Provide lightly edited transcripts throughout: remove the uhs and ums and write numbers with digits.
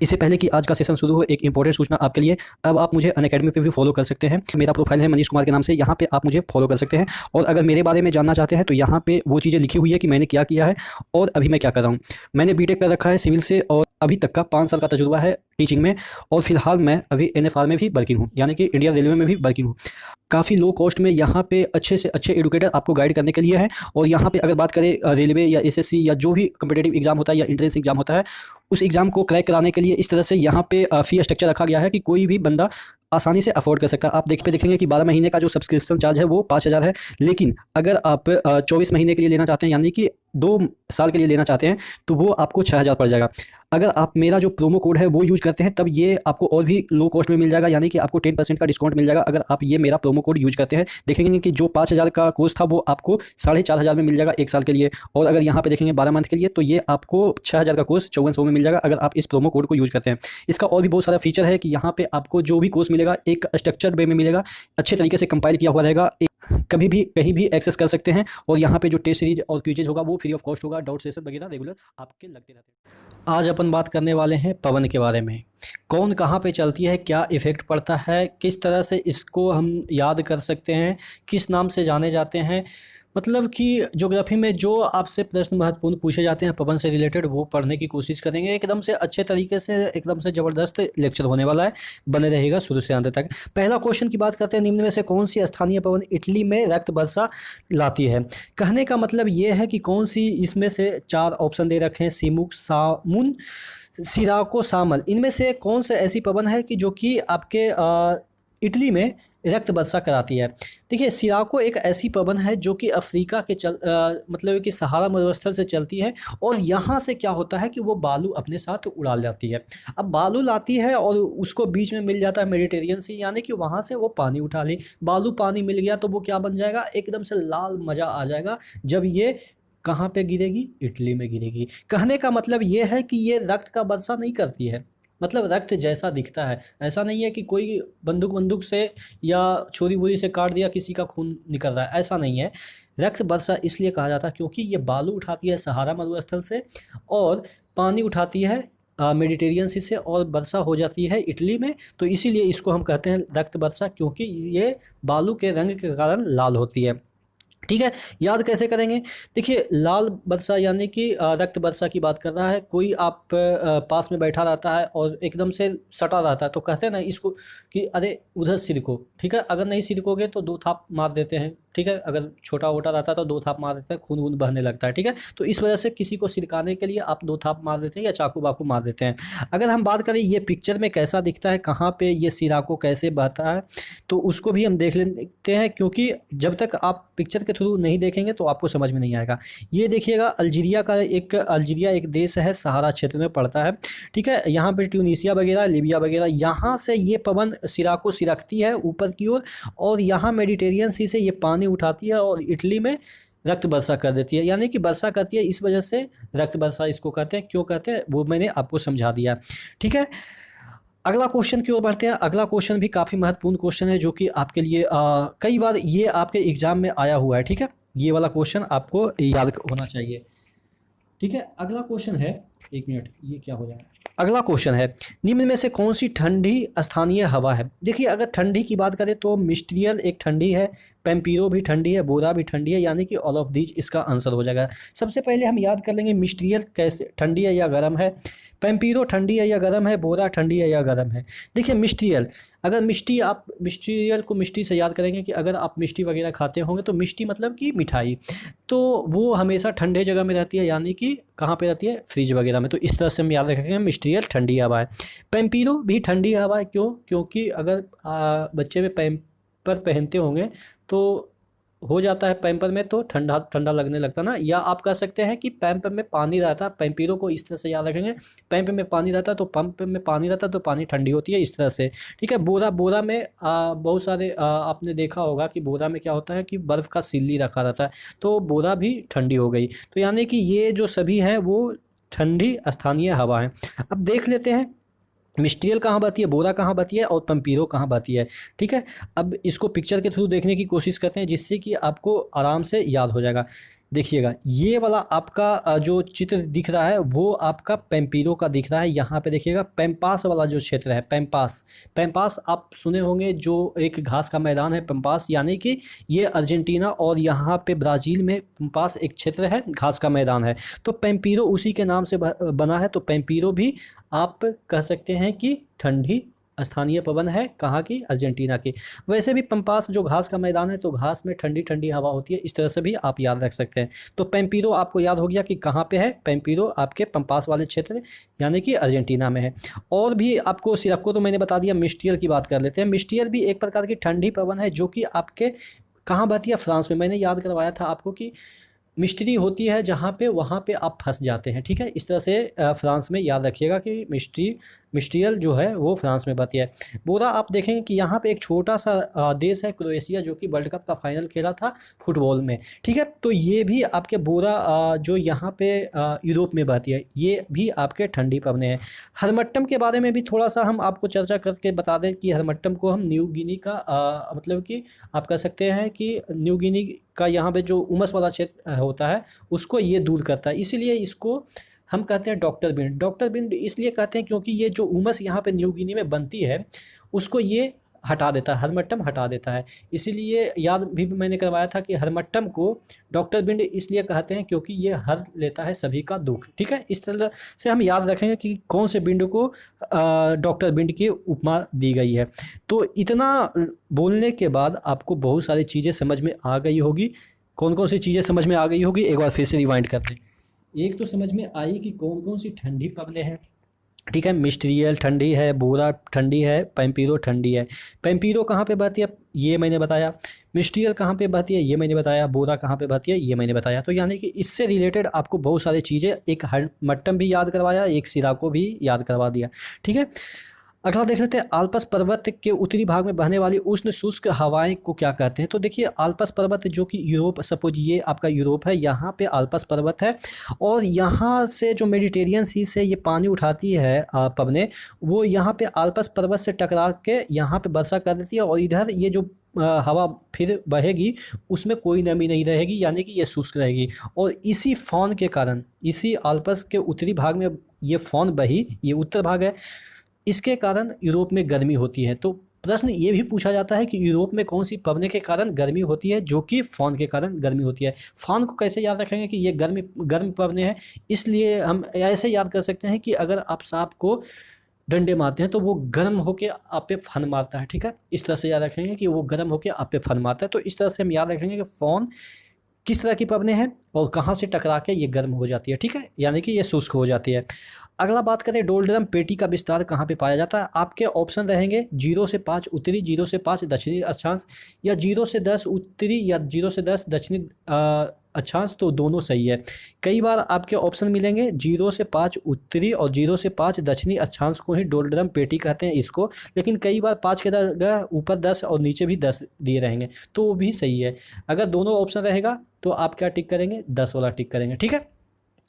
इससे पहले कि आज का सेशन शुरू हो, एक इंपॉर्टेंट सूचना आपके लिए। अब आप मुझे अनअकैडमी पे भी फॉलो कर सकते हैं। मेरा प्रोफाइल है मनीष कुमार के नाम से, यहाँ पे आप मुझे फॉलो कर सकते हैं। और अगर मेरे बारे में जानना चाहते हैं तो यहाँ पे वो चीज़ें लिखी हुई है कि मैंने क्या किया है और अभी मैं क्या कर रहा हूँ। मैंने बीटेक कर रखा है सिविल से और अभी तक का 5 साल का तजुर्बा है टीचिंग में। और फिलहाल मैं अभी एनएफआर में भी वर्किंग हूँ, यानी कि इंडियन रेलवे में भी वर्किंग हूँ। काफ़ी लो कॉस्ट में यहाँ पे अच्छे से अच्छे एडुकेटर आपको गाइड करने के लिए हैं। और यहाँ पे अगर बात करें रेलवे या एसएससी या जो भी कम्पिटेटिव एग्जाम होता है या एंट्रेंस एग्जाम होता है, उस एग्ज़ाम को क्रैक कराने के लिए इस तरह से यहाँ पे फ़ी स्ट्रक्चर रखा गया है कि कोई भी बंदा आसानी से अफोर्ड कर सकता है। आप देखेंगे कि 12 महीने का जो सब्सक्रिप्शन चार्ज है वो 5,000 है। लेकिन अगर आप 24 महीने के लिए लेना चाहते हैं, यानी कि 2 साल के लिए लेना चाहते हैं, तो वो आपको 6,000 पड़ जाएगा। अगर आप मेरा जो प्रोमो कोड है वो यूज़ करते हैं तब ये आपको और भी लो कॉस्ट में मिल जाएगा, यानी कि आपको 10% का डिस्काउंट मिल जाएगा अगर आप ये मेरा प्रोमो कोड यूज़ करते हैं। देखेंगे कि जो 5,000 का कोर्स था वो आपको 4,500 में मिल जाएगा 1 साल के लिए। और अगर यहाँ पे देखेंगे 12 मंथ के लिए तो ये आपको 6,000 का कोर्स 5400 में मिल जाएगा अगर आप इस प्रोमो कोड को यूज़ करते हैं। इसका और भी बहुत सारा फीचर है कि यहाँ पे आपको जो भी कोर्स मिलेगा एक स्ट्रक्चर्ड वे में मिलेगा, अच्छे तरीके से कंपाइल किया हुआ रहेगा, कभी भी कहीं भी एक्सेस कर सकते हैं। और यहाँ पे जो टेस्ट सीरीज और क्विजेज होगा वो फ्री ऑफ कॉस्ट होगा, डाउट सेशन वगैरह रेगुलर आपके लगते रहते हैं। आज अपन बात करने वाले हैं पवन के बारे में। कौन कहाँ पे चलती है, क्या इफ़ेक्ट पड़ता है, किस तरह से इसको हम याद कर सकते हैं, किस नाम से जाने जाते हैं। मतलब कि ज्योग्राफी में जो आपसे प्रश्न महत्वपूर्ण पूछे जाते हैं पवन से रिलेटेड वो पढ़ने की कोशिश करेंगे एकदम से अच्छे तरीके से। एकदम से ज़बरदस्त लेक्चर होने वाला है, बने रहेगा शुरू से अंत तक। पहला क्वेश्चन की बात करते हैं, निम्न में से कौन सी स्थानीय पवन इटली में रक्त वर्षा लाती है। कहने का मतलब ये है कि कौन सी इसमें से 4 ऑप्शन दे रखे हैं, सीमुक, सामुन, सिराको, सामल। इनमें से कौन सा ऐसी पवन है कि जो कि आपके इटली में रक्त वर्षा कराती है। देखिए, सिराको एक ऐसी पवन है जो कि अफ्रीका के मतलब कि सहारा मरुस्थल से चलती है। और यहाँ से क्या होता है कि वो बालू अपने साथ उड़ा लाती है। अब बालू लाती है और उसको बीच में मिल जाता है मेडिटेरियन सी, यानी कि वहाँ से वो पानी उठा ली। बालू पानी मिल गया तो वो क्या बन जाएगा, एकदम से लाल मज़ा आ जाएगा जब ये कहाँ पे गिरेगी, इटली में गिरेगी। कहने का मतलब ये है कि ये रक्त का वर्षा नहीं करती है, मतलब रक्त जैसा दिखता है। ऐसा नहीं है कि कोई बंदूक से या छुरी वुरी से काट दिया किसी का खून निकल रहा है, ऐसा नहीं है। रक्त वर्षा इसलिए कहा जाता है क्योंकि ये बालू उठाती है सहारा मरुस्थल से और पानी उठाती है मेडिटेरियन सी से और वर्षा हो जाती है इटली में। तो इसीलिए इसको हम कहते हैं रक्त वर्षा, क्योंकि ये बालू के रंग के कारण लाल होती है। ठीक है, याद कैसे करेंगे। देखिए, लाल वर्षा यानी कि रक्त वर्षा की बात कर रहा है। कोई आप पास में बैठा रहता है और एकदम से सटा रहता है तो कहते हैं ना इसको कि अरे उधर सिरको। ठीक है, अगर नहीं सिरकोगे तो 2 थाप मार देते हैं। ठीक है, अगर छोटा वोटा रहता है तो 2 थाप मार देते हैं, खून वून बहने लगता है। ठीक है, तो इस वजह से किसी को सिरकाने के लिए आप 2 थाप मार देते हैं या चाकू बाकू मार देते हैं। अगर हम बात करें ये पिक्चर में कैसा दिखता है, कहाँ पे ये सिराको कैसे बहता है, तो उसको भी हम देख लेते हैं, क्योंकि जब तक आप पिक्चर के थ्रू नहीं देखेंगे तो आपको समझ में नहीं आएगा। ये देखिएगा, अल्जीरिया एक देश है, सहारा क्षेत्र में पड़ता है। ठीक है, यहाँ पे ट्यूनीसिया वगैरह, लीबिया वगैरह, यहाँ से ये पवन सिराको सिरकती है ऊपर की ओर और यहाँ मेडिटेरियन सी से ये पानी उठाती है और इटली में रक्त वर्षा कर देती है, यानी कि वर्षा करती है। इस वजह से रक्त वर्षा इसको कहते हैं। क्यों कहते हैं वो मैंने आपको समझा दिया। ठीक है, अगला क्वेश्चन की ओर बढ़ते हैं। अगला क्वेश्चन भी काफ़ी महत्वपूर्ण क्वेश्चन है जो कि आपके लिए कई बार ये आपके एग्जाम में आया हुआ है। ठीक है, ये वाला क्वेश्चन आपको याद होना चाहिए। ठीक है, अगला क्वेश्चन है, 1 मिनट, ये क्या हो रहा है। अगला क्वेश्चन है, निम्न में से कौन सी ठंडी स्थानीय हवा है। देखिए, अगर ठंडी की बात करें तो मिस्ट्रियल एक ठंडी है, पेम्पिरो भी ठंडी है, बोरा भी ठंडी है, यानी कि ऑल ऑफ दीज इसका आंसर हो जाएगा। सबसे पहले हम याद कर लेंगे मिस्ट्रियल कैसे ठंडी है या गर्म है, पेम्पिरो ठंडी है या गर्म है, बोरा ठंडी है या गर्म है। देखिए, मिस्ट्रियल, अगर मिस्ट्रियल को मिष्टी से याद करेंगे कि अगर आप मिष्टी वगैरह खाते होंगे तो मिष्टी मतलब कि मिठाई, तो वो हमेशा ठंडे जगह में रहती है, यानी कि कहाँ पे रहती है, फ्रिज वगैरह में। तो इस तरह से हम याद रखेंगे मिस्ट्रियल ठंडी हवा है। पेम्पिरो भी ठंडी हवा है। क्यों? क्योंकि अगर बच्चे में पैम्पर पहनते होंगे तो हो जाता है पैम्पर में तो ठंडा ठंडा लगने लगता ना। या आप कह सकते हैं कि पैम्पर में पानी रहता है, पैम्पिरो को इस तरह से याद रखेंगे, पैम्प में पानी रहता है तो पंप में पानी रहता है तो पानी ठंडी होती है, इस तरह से। ठीक है, बोरा में बहुत सारे आपने देखा होगा कि बोरा में क्या होता है कि बर्फ़ का सिल्ली रखा रहता है, तो बोरा भी ठंडी हो गई। तो यानी कि ये जो सभी हैं वो ठंडी स्थानीय हवा है। अब देख लेते हैं मिस्ट्रियल कहाँ बहती है, बोरा कहाँ बहती है और पेम्पिरो कहाँ बहती है। ठीक है, अब इसको पिक्चर के थ्रू देखने की कोशिश करते हैं जिससे कि आपको आराम से याद हो जाएगा। देखिएगा ये वाला आपका जो चित्र दिख रहा है वो आपका पैम्पीरो का दिख रहा है। यहाँ पे देखिएगा पैम्पास वाला जो क्षेत्र है, पैम्पास, पैम्पास आप सुने होंगे, जो एक घास का मैदान है पैम्पास, यानी कि ये अर्जेंटीना और यहाँ पे ब्राज़ील में पैम्पास एक क्षेत्र है, घास का मैदान है। तो पैम्पीरो उसी के नाम से बना है। तो पैम्पीरो भी आप कह सकते हैं कि ठंडी स्थानीय पवन है, कहाँ की, अर्जेंटीना की। वैसे भी पंपास जो घास का मैदान है, तो घास में ठंडी ठंडी हवा होती है, इस तरह से भी आप याद रख सकते हैं। तो पैम्पीरो आपको याद हो गया कि कहाँ पे है, पैम्पीरो आपके पंपास वाले क्षेत्र यानी कि अर्जेंटीना में है। और भी आपको सिरक्को तो मैंने बता दिया। मिस्टियल की बात कर लेते हैं। मिस्टियल भी एक प्रकार की ठंडी पवन है जो कि आपके कहाँ बहती है, फ्रांस में। मैंने याद करवाया था आपको कि मिस्ट्री होती है जहाँ पे, वहाँ पे आप फंस जाते हैं, ठीक है। इस तरह से फ्रांस में याद रखिएगा कि मिस्ट्रियल जो है वो फ्रांस में बहती है। बोरा आप देखेंगे कि यहाँ पे एक छोटा सा देश है क्रोएशिया, जो कि वर्ल्ड कप का फाइनल खेला था फुटबॉल में, ठीक है। तो ये भी आपके बोरा जो यहाँ पे यूरोप में बहती है, ये भी आपके ठंडी पवने हैं। हरमट्टम के बारे में भी थोड़ा सा हम आपको चर्चा करके बता दें कि हरमट्टम को हम न्यू गिनी का मतलब कि आप कह सकते हैं कि न्यू गिनी का यहाँ पे जो उमस वाला क्षेत्र होता है उसको ये दूर करता है, इसीलिए इसको हम कहते हैं डॉक्टर बिंड। डॉक्टर बिंड इसलिए कहते हैं क्योंकि ये जो उमस यहाँ पे न्यू गिनी में बनती है उसको ये हटा देता है, हरमट्टम हटा देता है। इसीलिए याद भी मैंने करवाया था कि हरमट्टम को डॉक्टर बिंड इसलिए कहते हैं क्योंकि ये हर लेता है सभी का दुख, ठीक है। इस तरह से हम याद रखेंगे कि कौन से बिंड को डॉक्टर बिंड की उपमा दी गई है। तो इतना बोलने के बाद आपको बहुत सारी चीज़ें समझ में आ गई होगी। कौन कौन सी चीज़ें समझ में आ गई होगी, एक बार फिर से रिवाइंड करते हैं। एक तो समझ में आई कि कौन कौन सी ठंडी पवने हैं, ठीक है। मिस्ट्रियल ठंडी है, बोरा ठंडी है, पैम्पीरो ठंडी है। पैम्पीरो कहाँ पे बहती है ये मैंने बताया, मिस्ट्रियल कहाँ पे बहती है ये मैंने बताया, बोरा कहाँ पे बहती है ये मैंने बताया। तो यानी कि इससे रिलेटेड आपको बहुत सारी चीज़ें, एक हरमट्टम भी याद करवाया, एक सिराको भी याद करवा दिया, ठीक है। अगला देख लेते हैं, आल्पस पर्वत के उत्तरी भाग में बहने वाली उष्ण शुष्क हवाएं को क्या कहते हैं। तो देखिए आल्पस पर्वत जो कि यूरोप, सपोज ये आपका यूरोप है, यहाँ पे आल्पस पर्वत है और यहाँ से जो मेडिटेरियन सी से ये पानी उठाती है पवने, वो यहाँ पे आल्पस पर्वत से टकरा के यहाँ पे वर्षा कर देती है और इधर ये जो हवा फिर बहेगी उसमें कोई नमी नहीं रहेगी, यानी कि ये शुष्क रहेगी। और इसी फौन के कारण, इसी आल्पस के उत्तरी भाग में ये फौन बही, ये उत्तर भाग है, इसके कारण यूरोप में गर्मी होती है। तो प्रश्न ये भी पूछा जाता है कि यूरोप में कौन सी पवने के कारण गर्मी होती है, जो कि फौन के कारण गर्मी होती है। फौन को कैसे याद रखेंगे कि ये गर्म पवने हैं, इसलिए हम ऐसे याद कर सकते हैं कि अगर आप सांप को डंडे मारते हैं तो वो गर्म होकर आप पे फन मारता है, ठीक है। इस तरह से याद रखेंगे कि वो गर्म होकर आप पे फन मारता है। तो इस तरह से हम याद रखेंगे कि फौन किस तरह की पवने हैं और कहाँ से टकरा के ये गर्म हो जाती है, ठीक है, यानी कि ये शुष्क हो जाती है। अगला बात करें, डोलड्रम पेटी का विस्तार कहाँ पे पाया जाता है। आपके ऑप्शन रहेंगे 0 से 5 उत्तरी, 0 से 5 दक्षिणी अक्षांश, या 0 से 10 उत्तरी या 0 से 10 दक्षिणी अक्षांश। तो दोनों सही है। कई बार आपके ऑप्शन मिलेंगे 0 से 5 उत्तरी और 0 से 5 दक्षिणी अक्षांश को ही डोलड्रम पेटी कहते हैं इसको, लेकिन कई बार 5 के जगह ऊपर 10 और नीचे भी 10 दिए रहेंगे, तो वो भी सही है। अगर दोनों ऑप्शन रहेगा तो आप क्या टिक करेंगे, 10 वाला टिक करेंगे, ठीक है,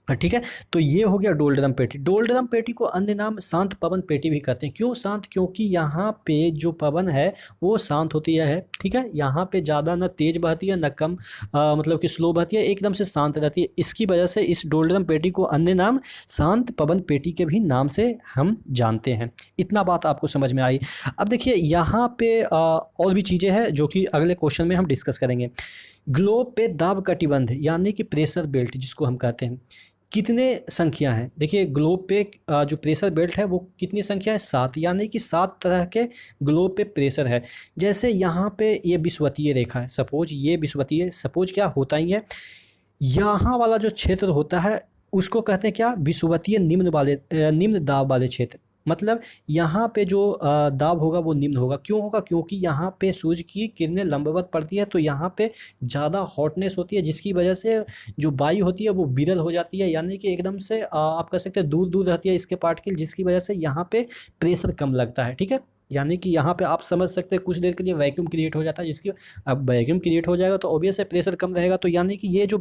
ठीक है। तो ये हो गया डोलड्रम पेटी। डोलड्रम पेटी को अन्य नाम शांत पवन पेटी भी कहते हैं। क्यों शांत, क्योंकि यहाँ पे जो पवन है वो शांत होती है, ठीक है। यहाँ पे ज़्यादा न तेज बहती है न कम मतलब कि स्लो बहती है, एकदम से शांत रहती है। इसकी वजह से इस डोलड्रम पेटी को अन्य नाम शांत पवन पेटी के भी नाम से हम जानते हैं। इतना बात आपको समझ में आई। अब देखिए यहाँ पे और भी चीज़ें हैं जो कि अगले क्वेश्चन में हम डिस्कस करेंगे। ग्लोब पे दाब कटिबंध यानी कि प्रेशर बेल्ट जिसको हम कहते हैं, कितने संख्या हैं। देखिए ग्लोब पे जो प्रेशर बेल्ट है वो कितनी संख्या है, 7, यानी कि 7 तरह के ग्लोब पे प्रेशर है। जैसे यहाँ पे ये विषुवतीय रेखा है, सपोज ये विषुवतीय, सपोज क्या होता ही है, यहाँ वाला जो क्षेत्र होता है उसको कहते हैं क्या, विषुवतीय निम्न दाब वाले क्षेत्र। मतलब यहाँ पे जो दाब होगा वो निम्न होगा। क्यों होगा, क्योंकि यहाँ पे सूर्य की किरणें लंबवत पड़ती है, तो यहाँ पे ज़्यादा हॉटनेस होती है, जिसकी वजह से जो वायु होती है वो विरल हो जाती है, यानी कि एकदम से आप कह सकते हैं दूर दूर रहती है इसके पार्टिकल, जिसकी वजह से यहाँ पे प्रेशर कम लगता है, ठीक है। यानी कि यहाँ पे आप समझ सकते हैं कुछ देर के लिए वैक्यूम क्रिएट हो जाता है, जिसकी अब वैक्यूम क्रिएट हो जाएगा तो ऑब्वियस है प्रेशर कम रहेगा। तो यानी कि ये जो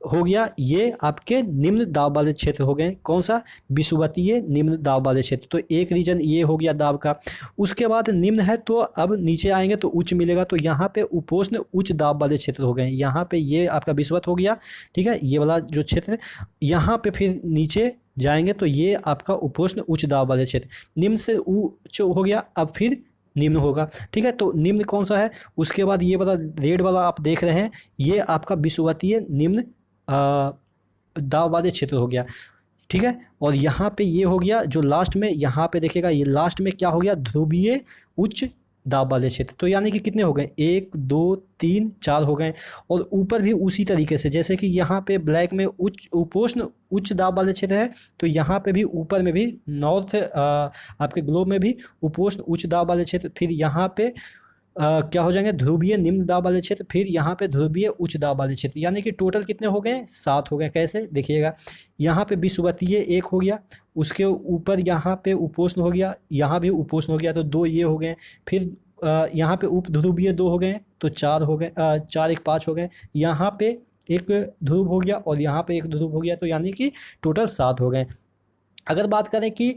हो गया ये आपके निम्न दाब वाले क्षेत्र हो गए। कौन सा? विषुवतीय निम्न दाब वाले क्षेत्र। तो एक रीजन ये हो गया दाब का। उसके बाद निम्न है तो अब नीचे आएंगे तो उच्च मिलेगा, तो यहाँ पे उपोष्ण उच्च दाब वाले क्षेत्र हो गए। यहाँ पे ये आपका विषुवत हो गया, ठीक है, ये वाला जो क्षेत्र। यहाँ पे फिर नीचे जाएंगे तो ये आपका उपोष्ण उच्च दाब वाले क्षेत्र। निम्न से उच्च हो गया, अब फिर निम्न होगा, ठीक है। तो निम्न कौन सा है? उसके बाद ये वाला रेड वाला आप देख रहे हैं, ये आपका विषुवतीय निम्न दाब वाले क्षेत्र हो गया, ठीक है। और यहाँ पे ये हो गया जो लास्ट में, यहाँ पे देखिएगा ये लास्ट में क्या हो गया? ध्रुवीय उच्च दाब वाले क्षेत्र। तो यानी कि कितने हो गए? 1 2 3 4 हो गए। और ऊपर भी उसी तरीके से, जैसे कि यहाँ पे ब्लैक में उपोष्ण उच्च दाब वाले क्षेत्र है, तो यहाँ पे भी ऊपर में भी नॉर्थ आपके ग्लोब में भी उपोष्ण उच्च दाब वाले क्षेत्र। फिर यहाँ पे क्या हो जाएंगे? ध्रुवीय निम्न दाब वाले क्षेत्र, फिर यहाँ पे ध्रुवीय उच्च दाब वाले क्षेत्र। यानी कि टोटल कितने हो गए? 7 हो गए। कैसे? देखिएगा, यहाँ पे विषुवतीय 1 हो गया, उसके ऊपर यहाँ पे उपोष्ण हो गया, यहाँ भी उपोष्ण हो गया, तो 2 ये हो गए। फिर यहाँ पे उप ध्रुवीय 2 हो गए, तो 4 हो गए, 4 1 5 हो गए। यहाँ पे एक ध्रुव हो गया और यहाँ पे एक ध्रुव हो गया, तो यानी कि टोटल 7 हो गए। अगर बात करें कि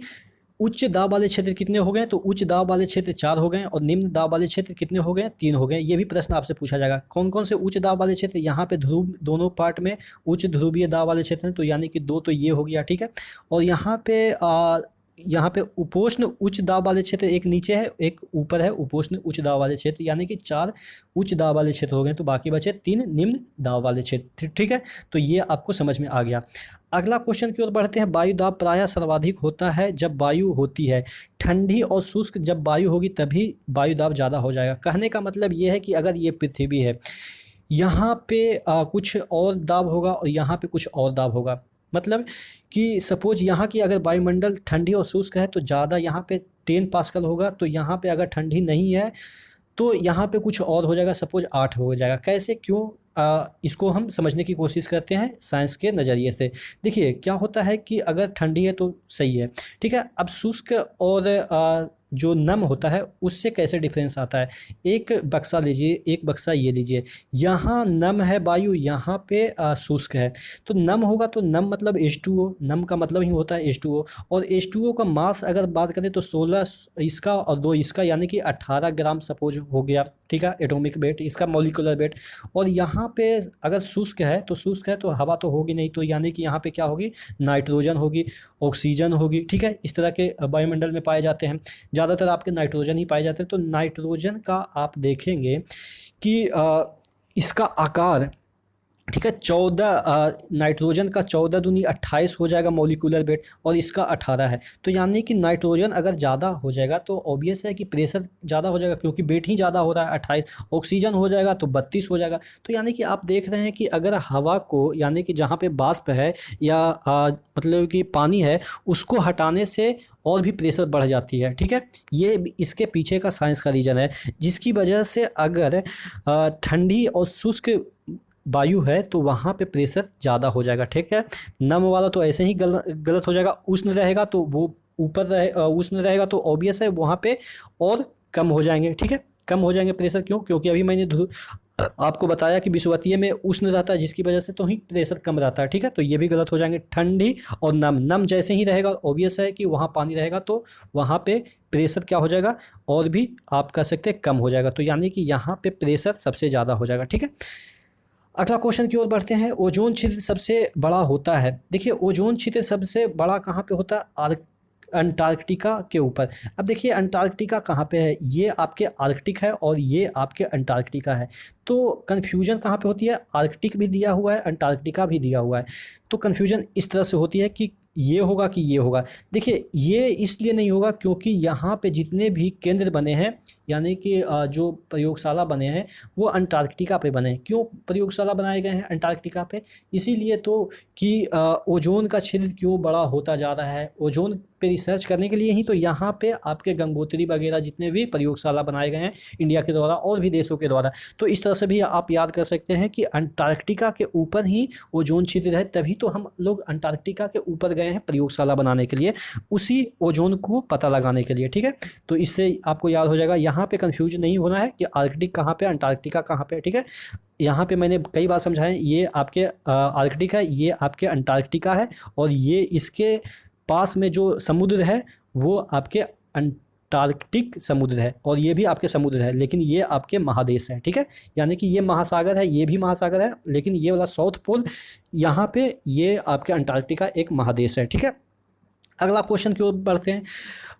उच्च दाब वाले क्षेत्र कितने हो गए, तो उच्च दाब वाले क्षेत्र 4 हो गए और निम्न दाब वाले क्षेत्र कितने हो गए? 3 हो गए। ये भी प्रश्न आपसे पूछा जाएगा। कौन कौन से उच्च दाब वाले क्षेत्र? यहाँ पे ध्रुव दोनों पार्ट में उच्च ध्रुवीय दाब वाले क्षेत्र हैं, तो यानी कि 2 तो ये हो गया, ठीक है। और यहाँ पे उपोष्ण उच्च दाब वाले क्षेत्र एक नीचे है, एक ऊपर है उपोष्ण उच्च दाब वाले क्षेत्र, यानी कि 4 उच्च दाब वाले क्षेत्र हो गए, तो बाकी बचे 3 निम्न दाब वाले क्षेत्र, ठीक है। तो ये आपको समझ में आ गया। अगला क्वेश्चन की ओर बढ़ते हैं। वायु दाब प्रायः सर्वाधिक होता है जब वायु होती है ठंडी और शुष्क, जब वायु होगी तभी वायु दाब ज़्यादा हो जाएगा। कहने का मतलब ये है कि अगर ये पृथ्वी है, यहाँ पे कुछ और दाब होगा और यहाँ पे कुछ और दाब होगा। मतलब कि सपोज यहाँ की अगर वायुमंडल ठंडी और शुष्क है तो ज़्यादा यहाँ पे 10 पास्कल होगा, तो यहाँ पे अगर ठंडी नहीं है तो यहाँ पे कुछ और हो जाएगा, सपोज 8 हो जाएगा। कैसे, क्यों? इसको हम समझने की कोशिश करते हैं साइंस के नज़रिए से। देखिए क्या होता है कि अगर ठंडी है तो सही है, ठीक है। अब शुष्क और जो नम होता है उससे कैसे डिफरेंस आता है? एक बक्सा लीजिए, एक बक्सा ये लीजिए, यहाँ नम है वायु, यहाँ पे शुष्क है। तो नम होगा तो नम मतलब H2O, नम का मतलब ही होता है H2O। और H2O का मास अगर बात करें तो 16 इसका और 2 इसका, यानी कि 18 ग्राम सपोज हो गया, ठीक है, एटॉमिक वेट, इसका मॉलिक्यूलर वेट। और यहाँ पे अगर शुष्क है तो हवा तो होगी नहीं, तो यानी कि यहाँ पे क्या होगी? नाइट्रोजन होगी, ऑक्सीजन होगी, ठीक है। इस तरह के वायुमंडल में पाए जाते हैं, ज़्यादातर आपके नाइट्रोजन ही पाए जाते हैं। तो नाइट्रोजन का आप देखेंगे कि इसका आकार, ठीक है, 14 नाइट्रोजन का 14 दूनी 28 हो जाएगा मॉलिक्यूलर वेट, और इसका 18 है। तो यानी कि नाइट्रोजन अगर ज़्यादा हो जाएगा तो ऑब्वियस है कि प्रेशर ज़्यादा हो जाएगा, क्योंकि वेट ही ज़्यादा हो रहा है 28। ऑक्सीजन हो जाएगा तो 32 हो जाएगा। तो यानी कि आप देख रहे हैं कि अगर हवा को, यानी कि जहाँ पे वाष्प है या मतलब कि पानी है, उसको हटाने से और भी प्रेशर बढ़ जाती है, ठीक है। ये इसके पीछे का साइंस का रीज़न है, जिसकी वजह से अगर ठंडी और शुष्क वायु है तो वहाँ पे प्रेशर ज़्यादा हो जाएगा, ठीक है। नम वाला तो ऐसे ही गलत हो जाएगा। उष्ण रहेगा तो वो ऊपर उष्ण रहेगा तो ऑब्वियस है वहाँ पे और कम हो जाएंगे, ठीक है, कम हो जाएंगे प्रेशर। क्यों? क्योंकि अभी मैंने आपको बताया कि विषुवतीय में उष्ण रहता है, जिसकी वजह से तो ही प्रेशर कम रहता है, ठीक है। तो ये भी गलत हो जाएंगे। ठंडी और नम जैसे ही रहेगा, ऑब्वियस है कि वहाँ पानी रहेगा तो वहाँ पे प्रेशर क्या हो जाएगा? और भी आप कह सकते हैं कम हो जाएगा। तो यानी कि यहाँ पे प्रेशर सबसे ज़्यादा हो जाएगा, ठीक है। अगला क्वेश्चन की ओर बढ़ते हैं। ओजोन छिद्र सबसे बड़ा होता है। देखिए ओजोन छिद्र सबसे बड़ा कहाँ पे होता है? अंटार्कटिका के ऊपर। अब देखिए अंटार्कटिका कहाँ पे है? ये आपके आर्कटिक है और ये आपके अंटार्कटिका है। तो कन्फ्यूजन कहाँ पे होती है? आर्कटिक भी दिया हुआ है, अंटार्कटिका भी दिया हुआ है, तो कन्फ्यूजन इस तरह से होती है कि ये होगा कि ये होगा। देखिए ये इसलिए नहीं होगा क्योंकि यहाँ पे जितने भी केंद्र बने हैं, यानी कि जो प्रयोगशाला बने हैं वो अंटार्कटिका पे बने हैं। क्यों प्रयोगशाला बनाए गए हैं अंटार्कटिका पे? इसीलिए तो कि ओजोन का छिद्र क्यों बड़ा होता जा रहा है, ओजोन पे रिसर्च करने के लिए ही तो यहाँ पे आपके गंगोत्री वगैरह जितने भी प्रयोगशाला बनाए गए हैं इंडिया के द्वारा और भी देशों के द्वारा। तो इस तरह से भी आप याद कर सकते हैं कि अंटार्कटिका के ऊपर ही ओजोन छिद्र है, तभी तो हम लोग अंटार्कटिका के ऊपर गए हैं प्रयोगशाला बनाने के लिए, उसी ओजोन को पता लगाने के लिए। ठीक है, तो इससे आपको याद हो जाएगा, यहाँ पे कंफ्यूज नहीं होना है कि आर्कटिक कहाँ पे, अंटार्कटिका कहाँ पे। ठीक है, यहाँ पे मैंने कई बार समझाया, ये आपके आर्कटिक है, ये आपके अंटार्कटिका है, और ये इसके पास में जो समुद्र है वो आपके अंटार्कटिक समुद्र है, और ये भी आपके समुद्र है, लेकिन ये आपके महादेश है। ठीक है, यानी कि ये महासागर है, ये भी महासागर है, लेकिन ये वाला साउथ पोल यहाँ पे, ये आपके अंटार्कटिका एक महादेश है। ठीक है, अगला क्वेश्चन की ओर बढ़ते हैं।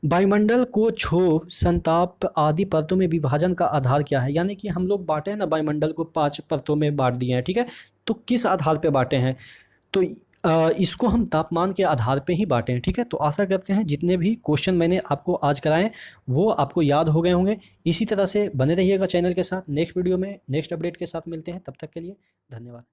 वायुमंडल को क्षोभ, संताप आदि परतों में विभाजन का आधार क्या है? यानी कि हम लोग बांटे हैं ना वायुमंडल को 5 परतों में बांट दिए हैं। ठीक है, तो किस आधार पे बांटे हैं? तो इसको हम तापमान के आधार पे ही बांटे हैं। ठीक है, तो आशा करते हैं जितने भी क्वेश्चन मैंने आपको आज कराए वो आपको याद हो गए होंगे। इसी तरह से बने रहिएगा चैनल के साथ। नेक्स्ट वीडियो में नेक्स्ट अपडेट के साथ मिलते हैं, तब तक के लिए धन्यवाद।